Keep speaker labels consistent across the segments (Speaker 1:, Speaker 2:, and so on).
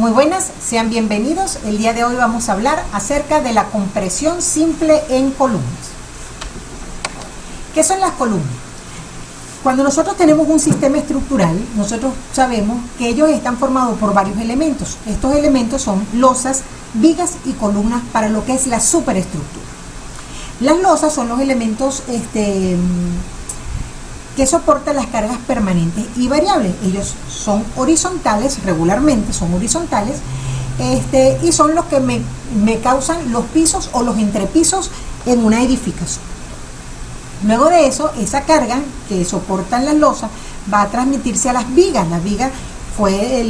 Speaker 1: Muy buenas, sean bienvenidos. El día de hoy vamos a hablar acerca de la compresión simple en columnas. ¿Qué son las columnas? Cuando nosotros tenemos un sistema estructural, nosotros sabemos que ellos están formados por varios elementos. Estos elementos son losas, vigas y columnas para lo que es la superestructura. Las losas son los elementos que soportan las cargas permanentes y variables. Ellos son horizontales, regularmente son horizontales, y son los que me causan los pisos o los entrepisos en una edificación. Luego de eso, esa carga que soportan las losas va a transmitirse a las vigas. Las vigas fue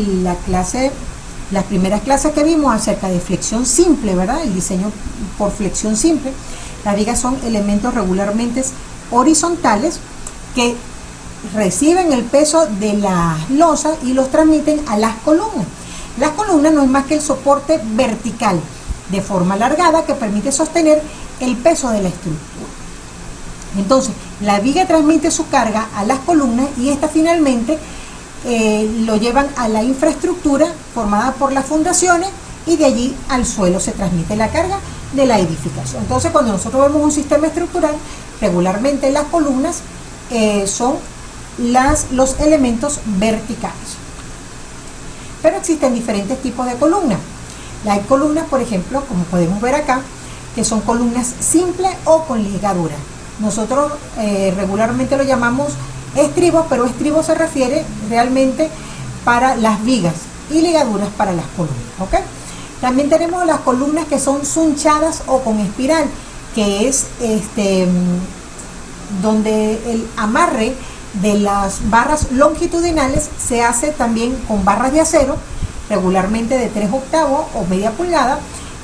Speaker 1: las primeras clases que vimos acerca de flexión simple, ¿verdad? El diseño por flexión simple. Las vigas son elementos regularmente horizontales que reciben el peso de las losas y los transmiten a las columnas. Las columnas no es más que el soporte vertical de forma alargada que permite sostener el peso de la estructura. Entonces, la viga transmite su carga a las columnas y esta finalmente lo llevan a la infraestructura formada por las fundaciones y de allí al suelo se transmite la carga de la edificación. Entonces, cuando nosotros vemos un sistema estructural, regularmente las columnas son los elementos verticales. Pero existen diferentes tipos de columnas. Hay columnas, por ejemplo, como podemos ver acá, que son columnas simples o con ligadura. Nosotros regularmente lo llamamos estribos, pero estribo se refiere realmente para las vigas y ligaduras para las columnas, ¿ok? También tenemos las columnas que son sunchadas o con espiral, que es donde el amarre de las barras longitudinales se hace también con barras de acero, regularmente de 3/8 o media pulgada,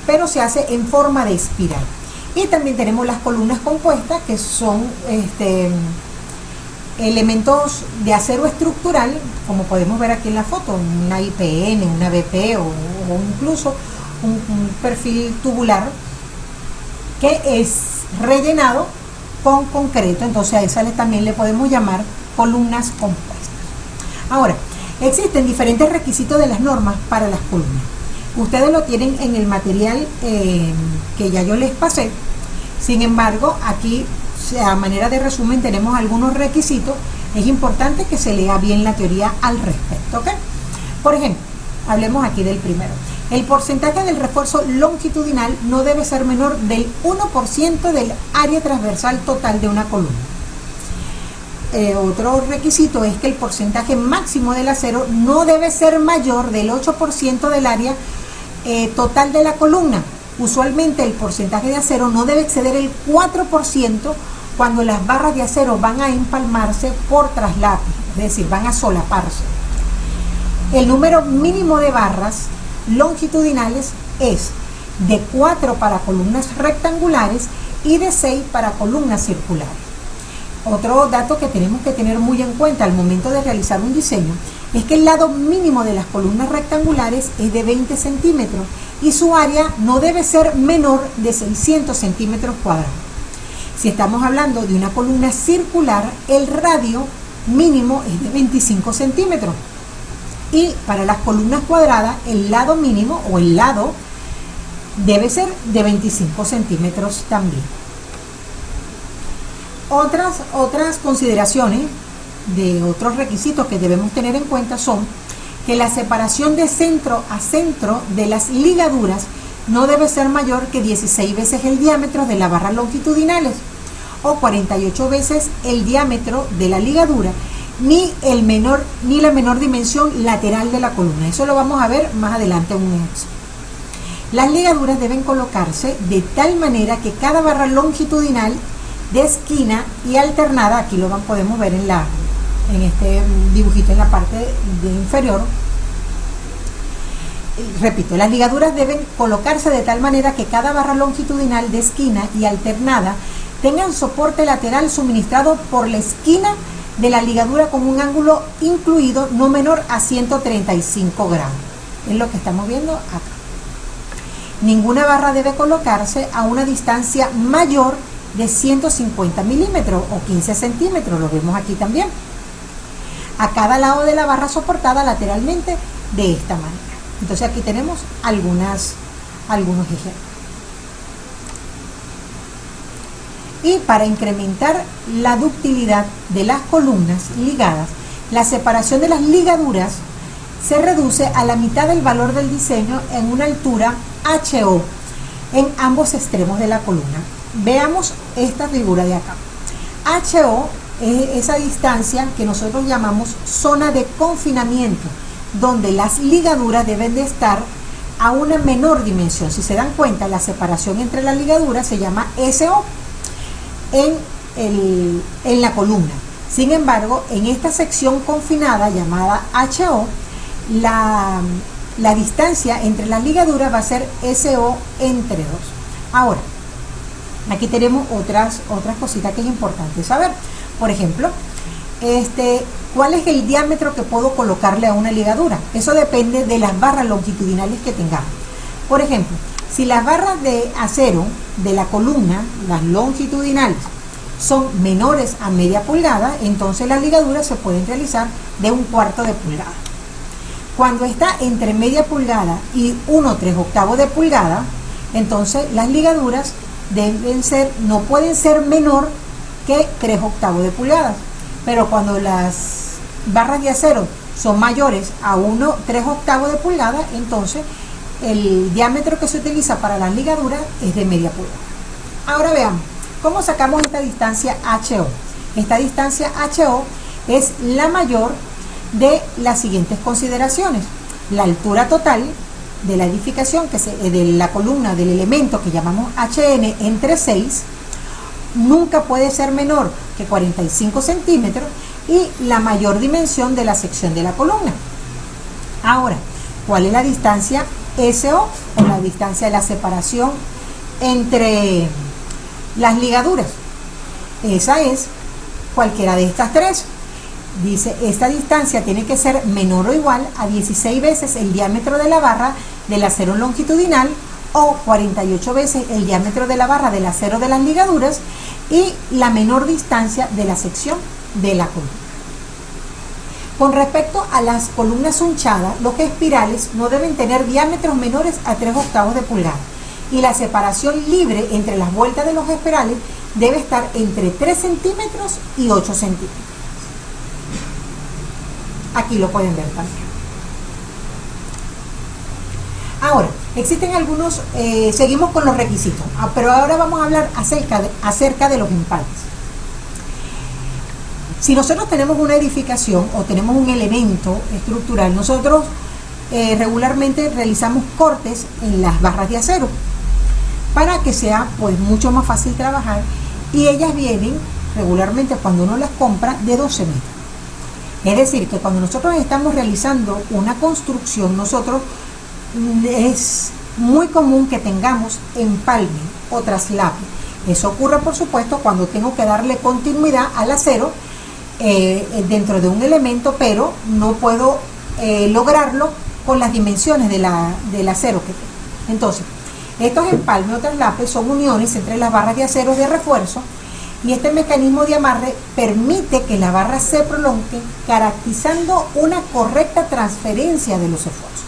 Speaker 1: pero se hace en forma de espiral. Y también tenemos las columnas compuestas, que son elementos de acero estructural, como podemos ver aquí en la foto, una IPN, una BP o incluso un perfil tubular que es rellenado con concreto. Entonces a esa también le podemos llamar columnas compuestas. Ahora, existen diferentes requisitos de las normas para las columnas. Ustedes lo tienen en el material que ya yo les pasé. Sin embargo, aquí a manera de resumen tenemos algunos requisitos. Es importante que se lea bien la teoría al respecto, ¿ok? Por ejemplo, hablemos aquí del primero. El porcentaje del refuerzo longitudinal no debe ser menor del 1% del área transversal total de una columna. Otro requisito es que el porcentaje máximo del acero no debe ser mayor del 8% del área total de la columna. Usualmente el porcentaje de acero no debe exceder el 4% cuando las barras de acero van a empalmarse por traslape, es decir, van a solaparse. El número mínimo de barras longitudinales es de 4 para columnas rectangulares y de 6 para columnas circulares. Otro dato que tenemos que tener muy en cuenta al momento de realizar un diseño es que el lado mínimo de las columnas rectangulares es de 20 centímetros y su área no debe ser menor de 600 centímetros cuadrados. Si estamos hablando de una columna circular, el radio mínimo es de 25 centímetros. Y para las columnas cuadradas, el lado mínimo o el lado debe ser de 25 centímetros también. Otras consideraciones de otros requisitos que debemos tener en cuenta son que la separación de centro a centro de las ligaduras no debe ser mayor que 16 veces el diámetro de las barras longitudinales o 48 veces el diámetro de la ligadura, ni la menor dimensión lateral de la columna. Eso lo vamos a ver más adelante en un ejemplo. Las ligaduras deben colocarse de tal manera que cada barra longitudinal de esquina y alternada, aquí lo podemos ver en este dibujito en la parte inferior. Repito, las ligaduras deben colocarse de tal manera que cada barra longitudinal de esquina y alternada tengan soporte lateral suministrado por la esquina de la ligadura con un ángulo incluido no menor a 135 grados. Es lo que estamos viendo acá. Ninguna barra debe colocarse a una distancia mayor de 150 milímetros o 15 centímetros, lo vemos aquí también, a cada lado de la barra soportada lateralmente de esta manera. Entonces aquí tenemos algunos ejemplos. Y para incrementar la ductilidad de las columnas ligadas, la separación de las ligaduras se reduce a la mitad del valor del diseño en una altura HO en ambos extremos de la columna. Veamos esta figura de acá. HO es esa distancia que nosotros llamamos zona de confinamiento, donde las ligaduras deben de estar a una menor dimensión. Si se dan cuenta, la separación entre las ligaduras se llama SO en la columna. Sin embargo, en esta sección confinada llamada HO, la distancia entre las ligaduras va a ser SO entre 2. Ahora, aquí tenemos otras cositas que es importante saber. Por ejemplo, ¿cuál es el diámetro que puedo colocarle a una ligadura? Eso depende de las barras longitudinales que tengamos. Por ejemplo, si las barras de acero de la columna, las longitudinales, son menores a media pulgada, entonces las ligaduras se pueden realizar de 1/4 de pulgada. Cuando está entre media pulgada y 1/3 de pulgada, entonces las ligaduras no pueden ser menor que 3/8 de pulgada. Pero cuando las barras de acero son mayores a 1/3/8 de pulgada, entonces el diámetro que se utiliza para las ligaduras es de media pulgada. Ahora veamos, ¿cómo sacamos esta distancia HO? Esta distancia HO es la mayor de las siguientes consideraciones: la altura total de la edificación, de la columna del elemento que llamamos HN entre 6, nunca puede ser menor que 45 centímetros, y la mayor dimensión de la sección de la columna. Ahora, ¿cuál es la distancia SO? O la distancia de la separación entre las ligaduras. Esa es cualquiera de estas tres. Dice, esta distancia tiene que ser menor o igual a 16 veces el diámetro de la barra del acero longitudinal, o 48 veces el diámetro de la barra del acero de las ligaduras, y la menor distancia de la sección de la columna. Con respecto a las columnas hunchadas, los espirales no deben tener diámetros menores a 3/8 de pulgada, y la separación libre entre las vueltas de los espirales debe estar entre 3 centímetros y 8 centímetros. Aquí lo pueden ver también. Ahora, existen algunos, seguimos con los requisitos, pero ahora vamos a hablar acerca de los empalmes. Si nosotros tenemos una edificación o tenemos un elemento estructural, nosotros regularmente realizamos cortes en las barras de acero para que sea pues mucho más fácil trabajar, y ellas vienen regularmente, cuando uno las compra, de 12 metros. Es decir, que cuando nosotros estamos realizando una construcción, nosotros es muy común que tengamos empalme o traslape. Eso ocurre, por supuesto, cuando tengo que darle continuidad al acero dentro de un elemento, pero no puedo lograrlo con las dimensiones del acero que tengo. Entonces, estos empalmes o traslapes son uniones entre las barras de acero de refuerzo, y este mecanismo de amarre permite que la barra se prolongue, garantizando una correcta transferencia de los esfuerzos.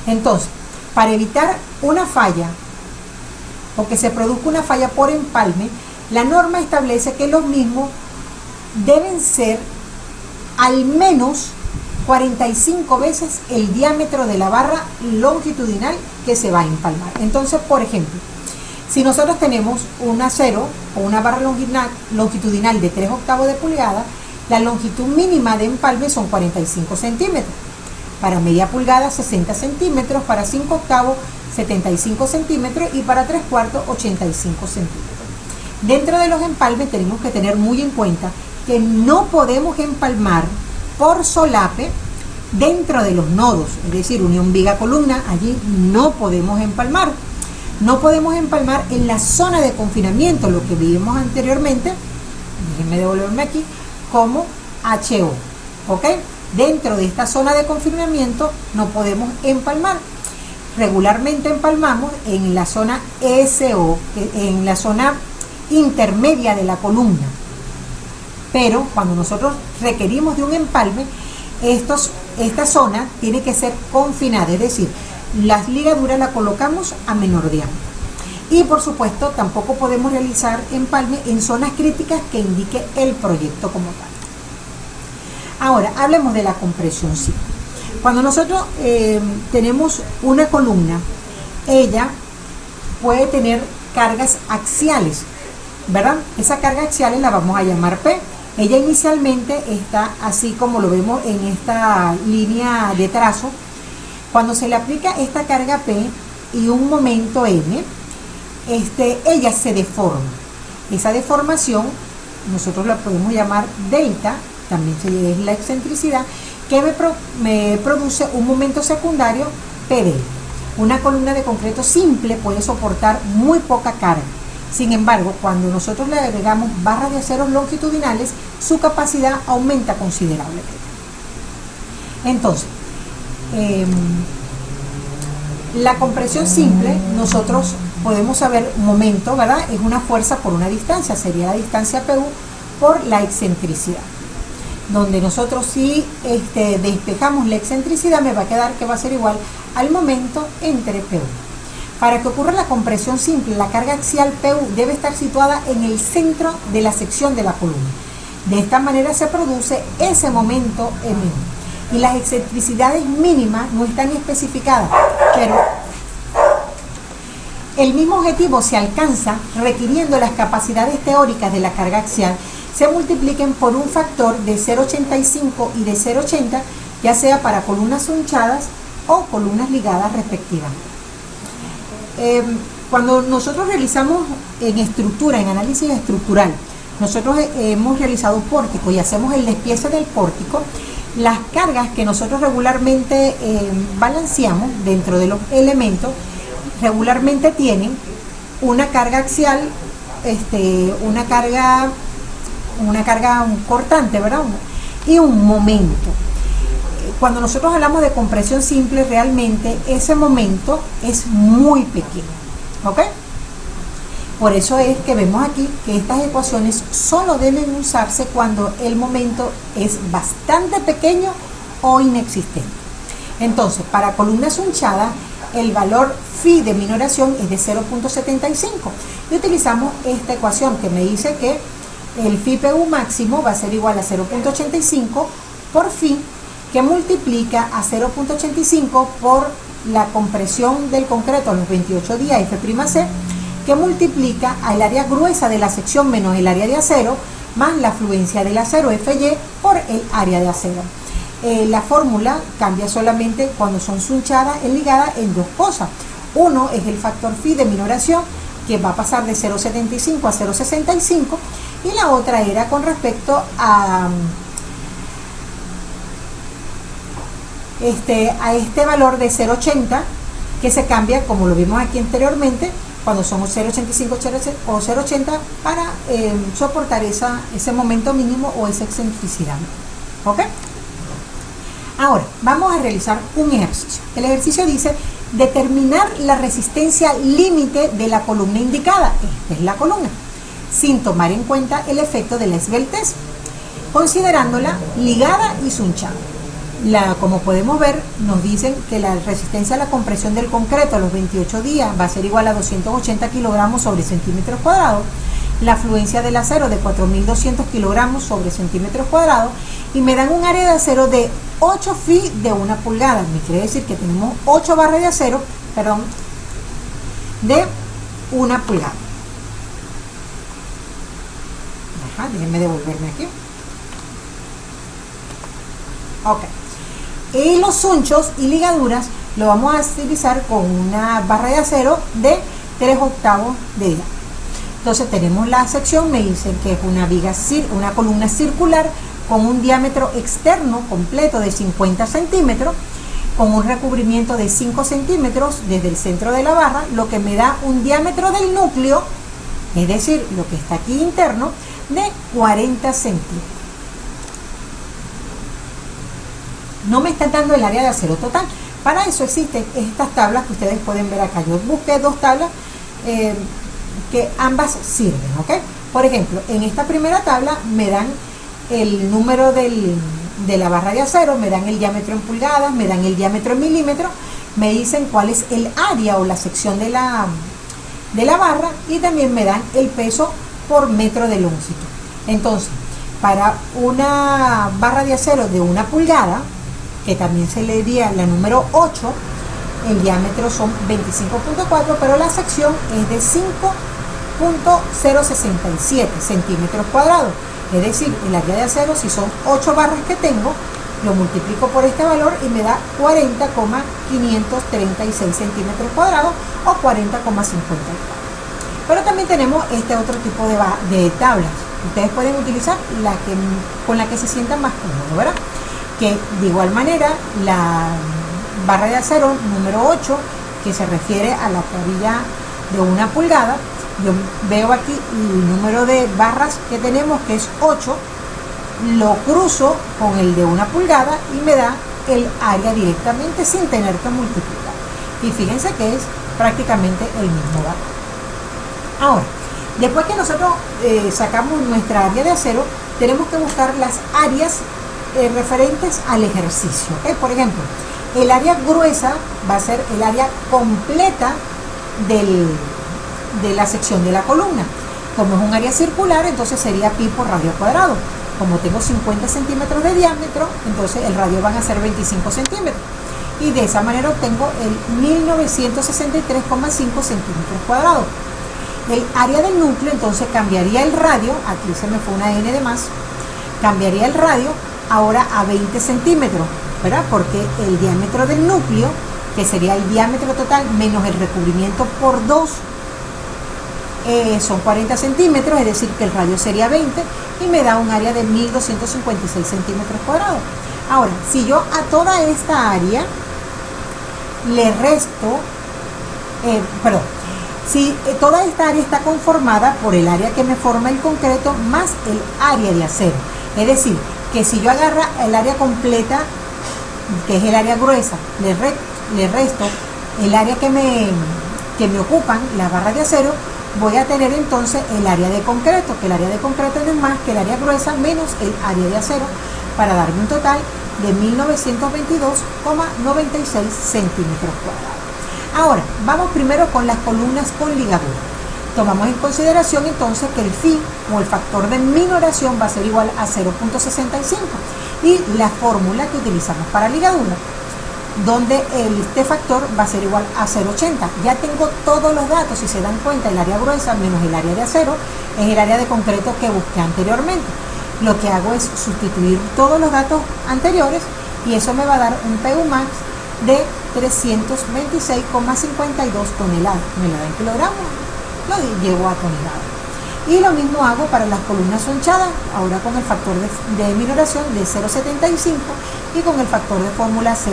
Speaker 1: Entonces, para evitar una falla o que se produzca una falla por empalme, la norma establece que los mismos deben ser al menos 45 veces el diámetro de la barra longitudinal que se va a empalmar. Entonces, por ejemplo, si nosotros tenemos un acero o una barra longitudinal de 3/8 de pulgada, la longitud mínima de empalme son 45 centímetros. Para media pulgada, 60 centímetros. Para 5/8, 75 centímetros. Y para 3/4, 85 centímetros. Dentro de los empalmes tenemos que tener muy en cuenta que no podemos empalmar por solape dentro de los nodos, es decir, unión viga-columna, allí no podemos empalmar. No podemos empalmar en la zona de confinamiento, lo que vimos anteriormente, déjenme devolverme aquí, como HO, ¿ok? Dentro de esta zona de confinamiento no podemos empalmar. Regularmente empalmamos en la zona SO, en la zona intermedia de la columna. Pero cuando nosotros requerimos de un empalme, esta zona tiene que ser confinada, es decir, las ligaduras las colocamos a menor diámetro. Y por supuesto tampoco podemos realizar empalme en zonas críticas que indique el proyecto como tal. Ahora, hablemos de la compresión simple. Cuando nosotros tenemos una columna, ella puede tener cargas axiales, ¿verdad? Esas cargas axiales las vamos a llamar P. Ella inicialmente está así como lo vemos en esta línea de trazo. Cuando se le aplica esta carga P y un momento M, ella se deforma. Esa deformación nosotros la podemos llamar delta, también es la excentricidad, que me produce un momento secundario P delta. Una columna de concreto simple puede soportar muy poca carga. Sin embargo, cuando nosotros le agregamos barras de aceros longitudinales, su capacidad aumenta considerablemente. Entonces, la compresión simple, nosotros podemos saber momento, ¿verdad? Es una fuerza por una distancia, sería la distancia PU por la excentricidad. Donde nosotros si despejamos la excentricidad, me va a quedar que va a ser igual al momento entre PU. Para que ocurra la compresión simple, la carga axial PU debe estar situada en el centro de la sección de la columna. De esta manera se produce ese momento M1. Y las excentricidades mínimas no están especificadas, pero el mismo objetivo se alcanza requiriendo las capacidades teóricas de la carga axial se multipliquen por un factor de 0,85 y de 0,80, ya sea para columnas hunchadas o columnas ligadas respectivamente. Cuando nosotros realizamos en estructura, en análisis estructural, nosotros hemos realizado pórtico y hacemos el despiece del pórtico, las cargas que nosotros regularmente balanceamos dentro de los elementos, regularmente tienen una carga axial, una carga cortante, ¿verdad? Y un momento. Cuando nosotros hablamos de compresión simple, realmente ese momento es muy pequeño, ¿ok? Por eso es que vemos aquí que estas ecuaciones solo deben usarse cuando el momento es bastante pequeño o inexistente. Entonces, para columnas hunchadas, el valor phi de minoración es de 0,75 y utilizamos esta ecuación que me dice que el phi PU máximo va a ser igual a 0,85 por phi, que multiplica a 0,85 por la compresión del concreto a los 28 días F'C, que multiplica al área gruesa de la sección menos el área de acero, más la fluencia del acero Fy por el área de acero. La fórmula cambia solamente cuando son sunchadas en ligada en dos cosas. Uno es el factor phi de minoración, que va a pasar de 0,75 a 0,65, y la otra era con respecto a este valor de 0,80, que se cambia, como lo vimos aquí anteriormente, cuando son 0,85 o 0,80 para soportar ese momento mínimo o esa excentricidad. ¿Ok? Ahora, vamos a realizar un ejercicio. El ejercicio dice determinar la resistencia límite de la columna indicada. Esta es la columna, sin tomar en cuenta el efecto de la esbeltez, considerándola ligada y sunchada. Como podemos ver, nos dicen que la resistencia a la compresión del concreto a los 28 días va a ser igual a 280 kilogramos sobre centímetros cuadrados, la fluencia del acero de 4.200 kilogramos sobre centímetros cuadrados, y me dan un área de acero de 8 phi de 1 pulgada. Me quiere decir que tenemos 8 barras de acero, de 1 pulgada. Déjenme devolverme aquí. Ok. Y los sunchos y ligaduras lo vamos a utilizar con una barra de acero de 3/8 de diámetro. Entonces tenemos la sección, me dicen que es una columna circular con un diámetro externo completo de 50 centímetros, con un recubrimiento de 5 centímetros desde el centro de la barra, lo que me da un diámetro del núcleo, es decir, lo que está aquí interno, de 40 centímetros. No me está dando el área de acero total. Para eso existen estas tablas que ustedes pueden ver acá. Yo busqué dos tablas que ambas sirven, ¿ok? Por ejemplo, en esta primera tabla me dan el número de la barra de acero, me dan el diámetro en pulgadas, me dan el diámetro en milímetros, me dicen cuál es el área o la sección de la barra y también me dan el peso por metro de longitud. Entonces, para una barra de acero de 1 pulgada, que también se le diría la número 8, el diámetro son 25.4, pero la sección es de 5.067 centímetros cuadrados. Es decir, el área de acero, si son 8 barras que tengo, lo multiplico por este valor y me da 40,536 centímetros cuadrados o 40,54. Pero también tenemos este otro tipo de tablas. Ustedes pueden utilizar con la que se sientan más cómodos, ¿verdad? Que de igual manera la barra de acero número 8, que se refiere a la carilla de 1 pulgada, yo veo aquí el número de barras que tenemos, que es 8, lo cruzo con el de 1 pulgada y me da el área directamente sin tener que multiplicar. Y fíjense que es prácticamente el mismo valor. Ahora, después que nosotros sacamos nuestra área de acero, tenemos que buscar las áreas referentes al ejercicio, ¿okay? Por ejemplo, el área gruesa va a ser el área completa de la sección de la columna. Como es un área circular, entonces sería pi por radio cuadrado. Como tengo 50 centímetros de diámetro, entonces el radio van a ser 25 centímetros. Y de esa manera obtengo el 1963,5 centímetros cuadrados. El área del núcleo, entonces cambiaría el radio, aquí se me fue una n de más, cambiaría el radio ahora a 20 centímetros, ¿verdad? Porque el diámetro del núcleo, que sería el diámetro total menos el recubrimiento por 2, son 40 centímetros, es decir que el radio sería 20 y me da un área de 1256 centímetros cuadrados. Ahora, si yo a toda esta área le resto, si toda esta área está conformada por el área que me forma el concreto más el área de acero, es decir, que si yo agarro el área completa, que es el área gruesa, le resto el área que me ocupan las barras de acero, voy a tener entonces el área de concreto, que el área de concreto no es más que el área gruesa menos el área de acero, para darme un total de 1922,96 centímetros cuadrados. Ahora, vamos primero con las columnas con ligadura. Tomamos en consideración entonces que el phi o el factor de minoración va a ser igual a 0.65 y la fórmula que utilizamos para ligadura, donde este factor va a ser igual a 0.80. Ya tengo todos los datos, si se dan cuenta, el área gruesa menos el área de acero es el área de concreto que busqué anteriormente. Lo que hago es sustituir todos los datos anteriores y eso me va a dar un PU max de 326,52 toneladas. Tonelada en kilogramos, lo llevo a toneladas. Y lo mismo hago para las columnas sonchadas, ahora con el factor de minoración de 0.75 y con el factor de fórmula 0.85.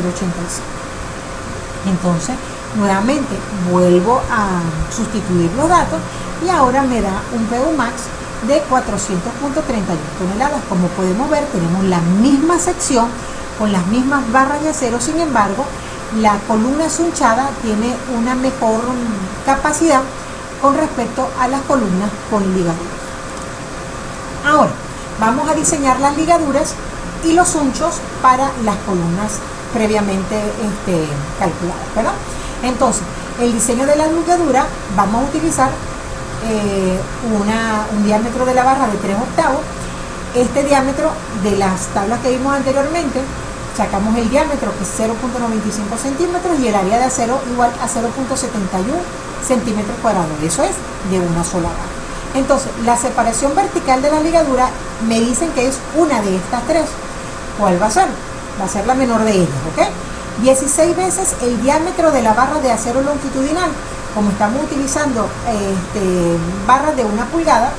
Speaker 1: Entonces, nuevamente vuelvo a sustituir los datos y ahora me da un PU max de 400,31 toneladas. Como podemos ver, tenemos la misma sección con las mismas barras de acero, sin embargo, la columna sonchada tiene una mejor capacidad con respecto a las columnas con ligaduras. Ahora, vamos a diseñar las ligaduras y los sunchos para las columnas previamente calculadas, ¿verdad? Entonces, el diseño de la ligadura, vamos a utilizar un diámetro de la barra de 3/8. Este diámetro de las tablas que vimos anteriormente, sacamos el diámetro, que es 0.95 centímetros, y el área de acero igual a 0.71 centímetros cuadrados. Eso es de una sola barra. Entonces, la separación vertical de la ligadura me dicen que es una de estas tres. ¿Cuál va a ser? Va a ser la menor de ellas, ¿ok? 16 veces el diámetro de la barra de acero longitudinal. Como estamos utilizando barras de 1 pulgada,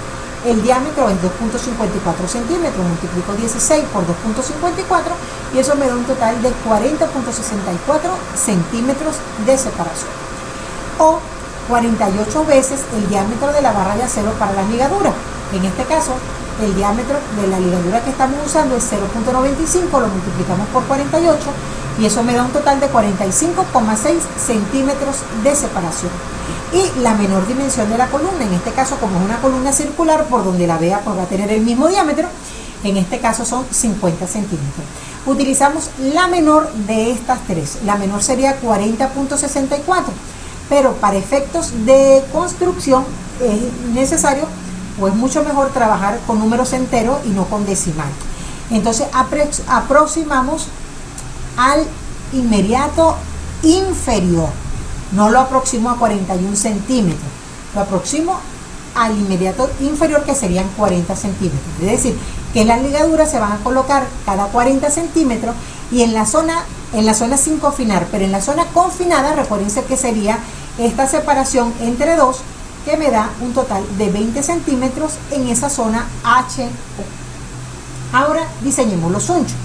Speaker 1: el diámetro es 2.54 centímetros, multiplico 16 por 2.54 y eso me da un total de 40.64 centímetros de separación. O 48 veces el diámetro de la barra de acero para la ligadura. En este caso, el diámetro de la ligadura que estamos usando es 0.95, lo multiplicamos por 48 y eso me da un total de 45,6 centímetros de separación. Y la menor dimensión de la columna, en este caso, como es una columna circular, por donde la vea pues va a tener el mismo diámetro, en este caso son 50 centímetros. Utilizamos la menor de estas tres. La menor sería 40.64, pero para efectos de construcción es necesario o es mucho mejor trabajar con números enteros y no con decimal. Entonces aproximamos al inmediato inferior, no lo aproximo a 41 centímetros, lo aproximo al inmediato inferior, que serían 40 centímetros. Es decir, que las ligaduras se van a colocar cada 40 centímetros y en la zona sin confinar, pero en la zona confinada, recuérdense que sería esta separación entre dos, que me da un total de 20 centímetros en esa zona HO. Ahora diseñemos los sunchos.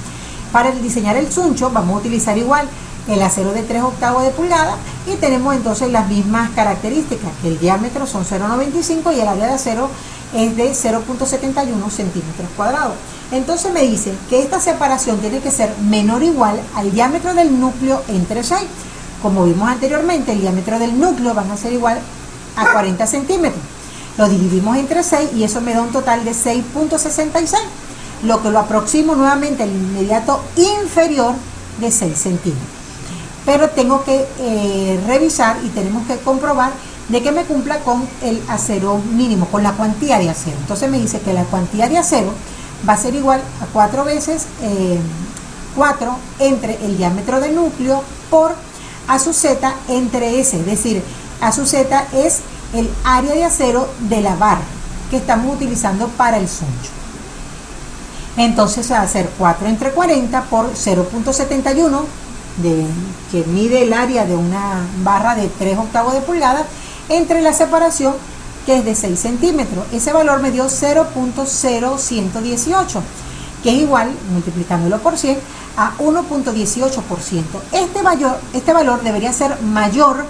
Speaker 1: Para diseñar el suncho vamos a utilizar igual el acero de 3/8 de pulgada y tenemos entonces las mismas características, que el diámetro son 0,95 y el área de acero es de 0,71 centímetros cuadrados. Entonces me dice que esta separación tiene que ser menor o igual al diámetro del núcleo entre 6. Como vimos anteriormente, el diámetro del núcleo van a ser igual a 40 centímetros. Lo dividimos entre 6 y eso me da un total de 6,66, lo que lo aproximo nuevamente al inmediato inferior de 6 centímetros. Pero tengo que revisar y tenemos que comprobar de que me cumpla con el acero mínimo, con la cuantía de acero. Entonces me dice que la cuantía de acero va a ser igual a 4 veces 4 entre el diámetro del núcleo por A sub Z entre S, es decir, A sub Z es el área de acero de la barra que estamos utilizando para el suncho. Entonces va a ser 4 entre 40 por 0,71, que mide el área de una barra de 3/8 de pulgada, entre la separación, que es de 6 centímetros. Ese valor me dio 0,0118, que es igual, multiplicándolo por 100, a 1,18%. Este valor debería ser mayor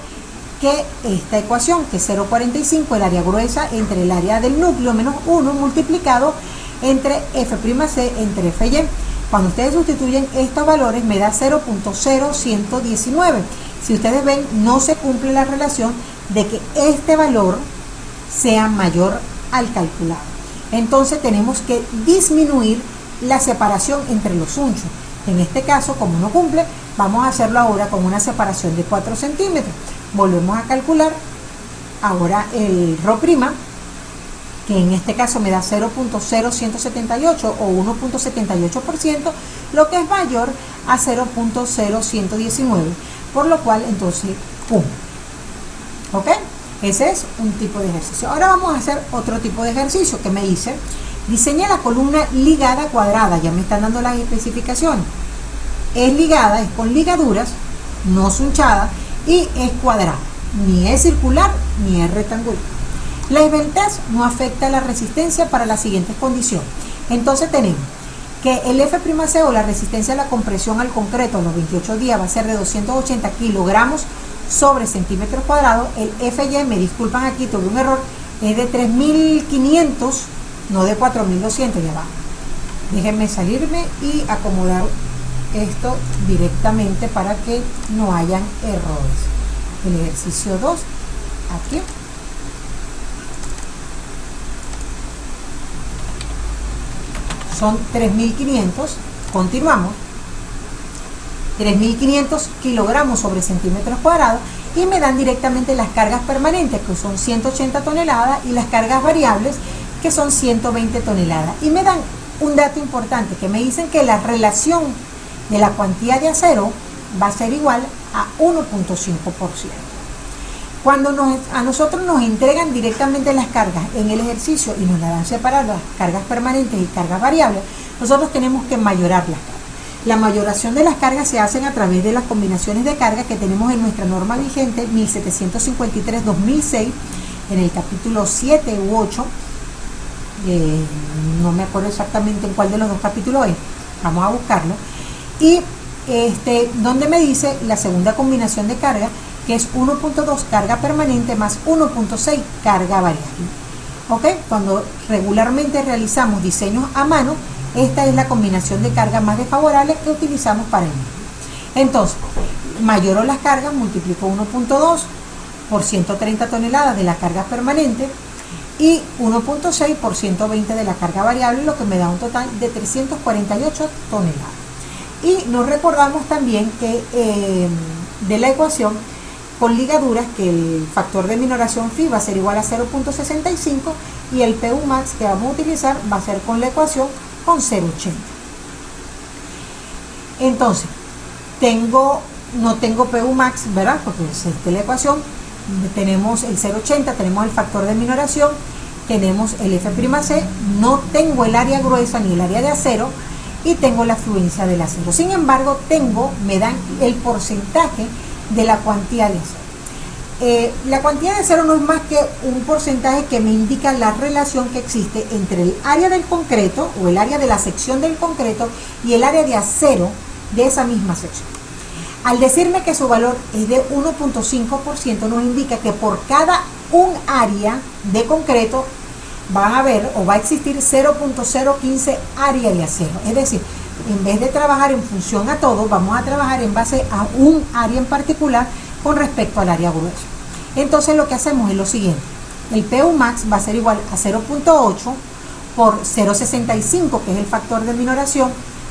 Speaker 1: que esta ecuación, que es 0,45, el área gruesa entre el área del núcleo menos 1 multiplicado entre F'C entre Fy. Cuando ustedes sustituyen estos valores me da 0,0119. Si ustedes ven, no se cumple la relación de que este valor sea mayor al calculado. Entonces tenemos que disminuir la separación entre los sunchos. En este caso, como no cumple, vamos a hacerlo ahora con una separación de 4 centímetros. Volvemos a calcular ahora el ρ', que en este caso me da 0,0178 o 1,78%, lo que es mayor a 0,0119, por lo cual entonces cumple. ¿Ok? Ese es un tipo de ejercicio. Ahora vamos a hacer otro tipo de ejercicio que me dice: diseña la columna ligada cuadrada. Ya me están dando las especificaciones. Es ligada, es con ligaduras, no sunchada, y es cuadrada. Ni es circular ni es rectangular. La esbeltez no afecta la resistencia para las siguientes condiciones. Entonces tenemos que el F'C o la resistencia a la compresión al concreto en los 28 días va a ser de 280 kilogramos sobre centímetros cuadrados. El Fy, me disculpan aquí, tuve un error, es de 3.500, no de 4.200, ya va. Déjenme salirme y acomodar esto directamente para que no hayan errores. El ejercicio 2, aquí. Son 3.500, continuamos, 3.500 kilogramos sobre centímetros cuadrados, y me dan directamente las cargas permanentes, que son 180 toneladas, y las cargas variables, que son 120 toneladas. Y me dan un dato importante, que me dicen que la relación de la cuantía de acero va a ser igual a 1,5%. Cuando a nosotros nos entregan directamente las cargas en el ejercicio y nos la dan separadas, cargas permanentes y cargas variables, nosotros tenemos que mayorar las cargas. La mayoración de las cargas se hacen a través de las combinaciones de cargas que tenemos en nuestra norma vigente 1753-2006, en el capítulo 7 u 8, no me acuerdo exactamente en cuál de los dos capítulos es, vamos a buscarlo, y donde me dice la segunda combinación de carga, que es 1,2 carga permanente más 1,6 carga variable. ¿Ok? Cuando regularmente realizamos diseños a mano, esta es la combinación de cargas más desfavorables que utilizamos para el mismo. Entonces, mayoro las cargas, multiplico 1,2 por 130 toneladas de la carga permanente y 1,6 por 120 de la carga variable, lo que me da un total de 348 toneladas. Y nos recordamos también que de la ecuación con ligaduras, que el factor de minoración phi va a ser igual a 0.65 y el PU max que vamos a utilizar va a ser con la ecuación con 0.80. Entonces, no tengo PU max, ¿verdad? Porque es la ecuación, tenemos el 0.80, tenemos el factor de minoración, tenemos el F'C, no tengo el área gruesa ni el área de acero y tengo la fluencia del acero. Sin embargo, me dan el porcentaje de la cuantía de acero. La cuantía de acero no es más que un porcentaje que me indica la relación que existe entre el área del concreto o el área de la sección del concreto y el área de acero de esa misma sección. Al decirme que su valor es de 1.5%, nos indica que por cada un área de concreto van a haber o va a existir 0.015 área de acero. Es decir, en vez de trabajar en función a todo, vamos a trabajar en base a un área en particular con respecto al área gruesa. Entonces lo que hacemos es lo siguiente: el PU max va a ser igual a 0.8 por 0.65, que es el factor de minoración,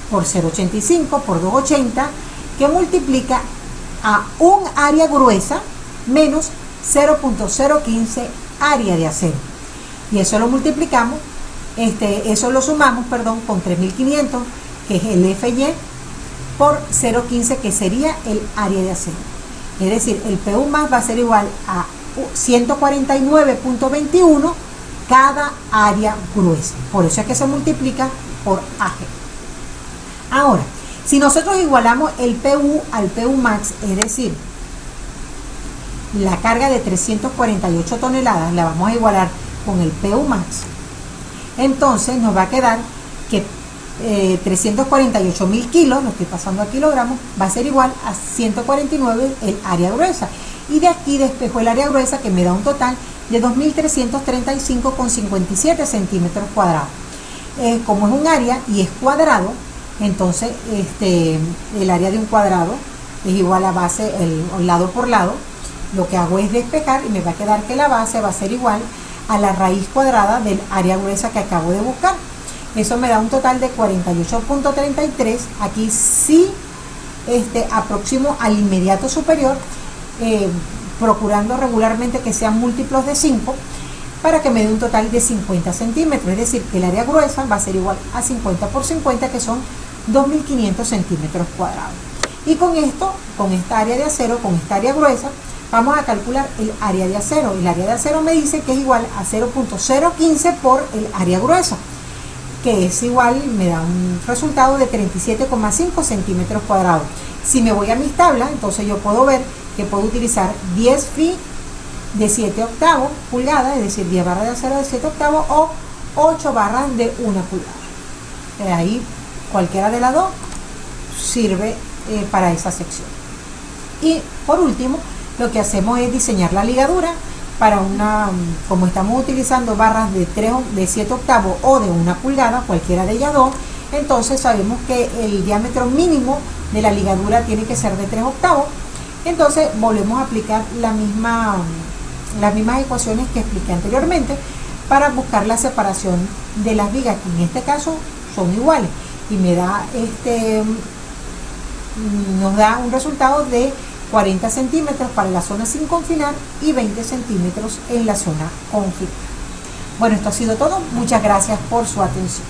Speaker 1: por 0.85 por 2.80, que multiplica a un área gruesa menos 0.015 área de acero. Y eso lo multiplicamos, eso lo sumamos, perdón, con 3.500, que es el FY, por 0.15, que sería el área de acero. Es decir, el PU más va a ser igual a 149.21 cada área gruesa. Por eso es que se multiplica por AG. Ahora, si nosotros igualamos el PU al PU max, es decir, la carga de 348 toneladas la vamos a igualar con el PU max, entonces nos va a quedar que 348.000 kilos, lo estoy pasando a kilogramos, va a ser igual a 149 el área gruesa. Y de aquí despejo el área gruesa, que me da un total de 2.335,57 centímetros cuadrados. Como es un área y es cuadrado, entonces el área de un cuadrado es igual a base, el lado por lado. Lo que hago es despejar y me va a quedar que la base va a ser igual a la raíz cuadrada del área gruesa que acabo de buscar. Eso me da un total de 48.33. Aquí sí aproximo al inmediato superior, procurando regularmente que sean múltiplos de 5 para que me dé un total de 50 centímetros. Es decir, que el área gruesa va a ser igual a 50 por 50, que son 2.500 centímetros cuadrados. Y con esto, con esta área de acero, con esta área gruesa, vamos a calcular el área de acero. El área de acero me dice que es igual a 0.015 por el área gruesa, que es igual, me da un resultado de 37,5 centímetros cuadrados. Si me voy a mis tablas, entonces yo puedo ver que puedo utilizar 10 phi de 7 octavos pulgadas, es decir, 10 barras de acero de 7 octavos o 8 barras de 1 pulgada. De ahí, cualquiera de las dos sirve para esa sección. Y por último, lo que hacemos es diseñar la ligadura para como estamos utilizando barras de 7 octavos o de 1 pulgada, cualquiera de ellas dos, entonces sabemos que el diámetro mínimo de la ligadura tiene que ser de 3 octavos. Entonces volvemos a aplicar las mismas ecuaciones que expliqué anteriormente para buscar la separación de las vigas, que en este caso son iguales, y nos da un resultado de 40 centímetros para la zona sin confinar y 20 centímetros en la zona confinada. Bueno, esto ha sido todo. Muchas gracias por su atención.